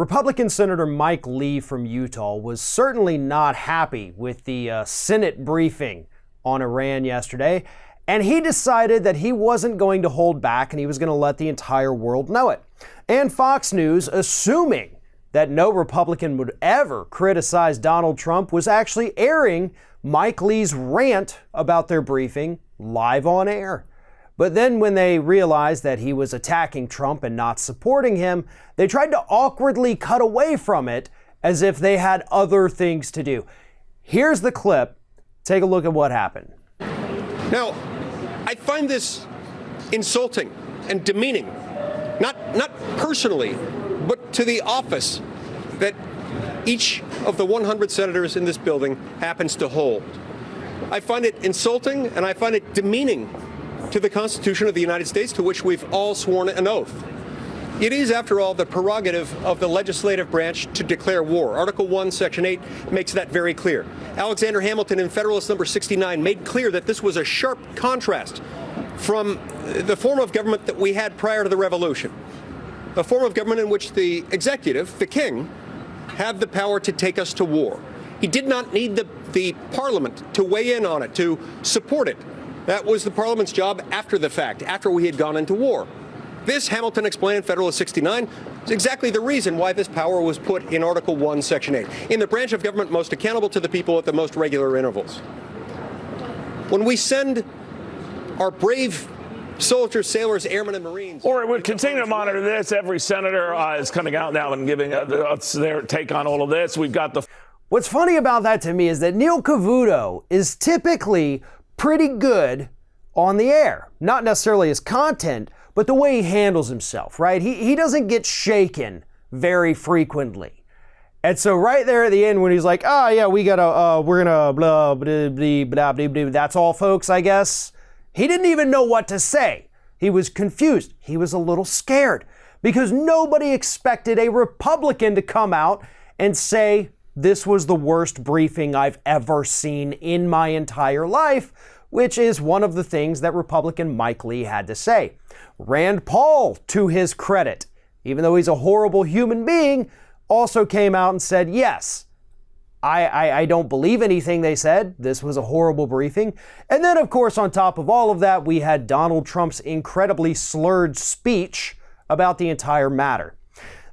Republican Senator Mike Lee from Utah was certainly not happy with the Senate briefing on Iran yesterday, and he decided that he wasn't going to hold back and he was going to let the entire world know it. And Fox News, assuming that no Republican would ever criticize Donald Trump, was actually airing Mike Lee's rant about their briefing live on air. But then when they realized that he was attacking Trump and not supporting him, they tried to awkwardly cut away from it as if they had other things to do. Here's the clip. Take a look at what happened. Now, I find this insulting and demeaning, not personally, but to the office that each of the 100 senators in this building happens to hold. I find it insulting and I find it demeaning to the Constitution of the United States, to which we've all sworn an oath. It is, after all, the prerogative of the legislative branch to declare war. Article 1, Section 8 makes that very clear. Alexander Hamilton in Federalist Number 69 made clear that this was a sharp contrast from the form of government that we had prior to the Revolution, a form of government in which the executive, the king, had the power to take us to war. He did not need the Parliament to weigh in on it, to support it. That was the Parliament's job after the fact, after we had gone into war. This, Hamilton explained in Federalist 69, is exactly the reason why this power was put in Article 1, Section 8, in the branch of government most accountable to the people at the most regular intervals. When we send our brave soldiers, sailors, airmen, and Marines... Or we'll continue to monitor this. Every senator is coming out now and giving us their take on all of this. We've got the... What's funny about that to me is that Neil Cavuto is typically pretty good on the air. Not necessarily his content, but the way he handles himself, right? He doesn't get shaken very frequently. And so right there at the end when he's like, oh yeah, we're gonna blah, blah, blah, blah, blah, blah, that's all folks, I guess. He didn't even know what to say. He was confused. He was a little scared because nobody expected a Republican to come out and say, this was the worst briefing I've ever seen in my entire life, which is one of the things that Republican Mike Lee had to say. Rand Paul, to his credit, even though he's a horrible human being, also came out and said, yes, I don't believe anything they said. This was a horrible briefing. And then, of course, on top of all of that, we had Donald Trump's incredibly slurred speech about the entire matter.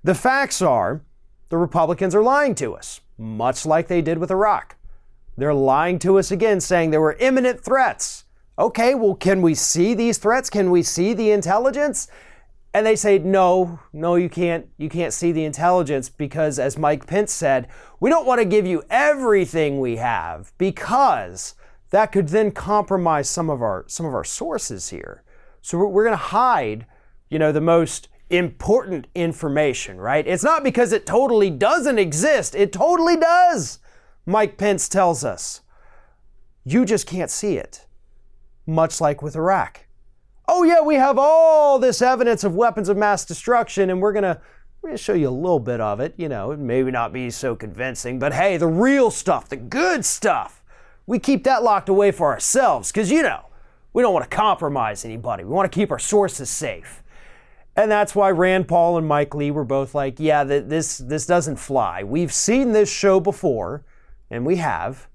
The facts are, the Republicans are lying to us, much like they did with Iraq. They're lying to us again, saying there were imminent threats. Okay, well, can we see these threats? Can we see the intelligence? And they say, no, you can't see the intelligence because, as Mike Pence said, we don't want to give you everything we have because that could then compromise some of our sources here. So we're going to hide, the most important information, right? It's not because it totally doesn't exist. It totally does. Mike Pence tells us, you just can't see it, much like with Iraq. Oh yeah, we have all this evidence of weapons of mass destruction and we're gonna show you a little bit of it, it may not be so convincing, but hey, the real stuff, the good stuff, we keep that locked away for ourselves because, we don't want to compromise anybody. We want to keep our sources safe. And that's why Rand Paul and Mike Lee were both like, yeah, this doesn't fly. We've seen this show before. And we have,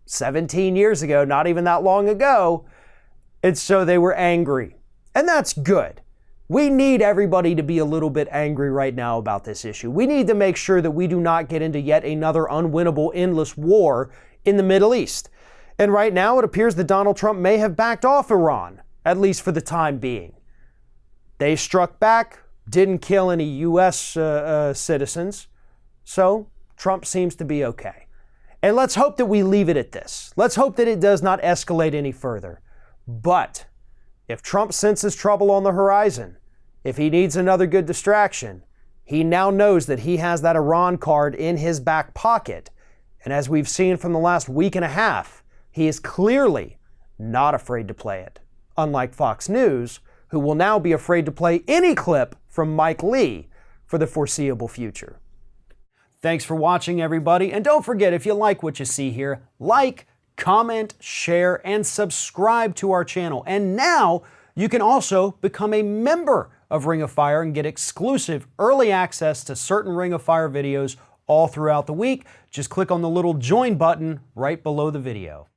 17 years ago, not even that long ago. And so they were angry. And that's good. We need everybody to be a little bit angry right now about this issue. We need to make sure that we do not get into yet another unwinnable, endless war in the Middle East. And right now it appears that Donald Trump may have backed off Iran, at least for the time being. They struck back, didn't kill any U.S. citizens. So Trump seems to be okay. And let's hope that we leave it at this. Let's hope that it does not escalate any further. But if Trump senses trouble on the horizon, if he needs another good distraction, he now knows that he has that Iran card in his back pocket. And as we've seen from the last week and a half, he is clearly not afraid to play it. Unlike Fox News, who will now be afraid to play any clip from Mike Lee for the foreseeable future. Thanks for watching, everybody. And don't forget, if you like what you see here, like, comment, share, and subscribe to our channel. And now you can also become a member of Ring of Fire and get exclusive early access to certain Ring of Fire videos all throughout the week. Just click on the little join button right below the video.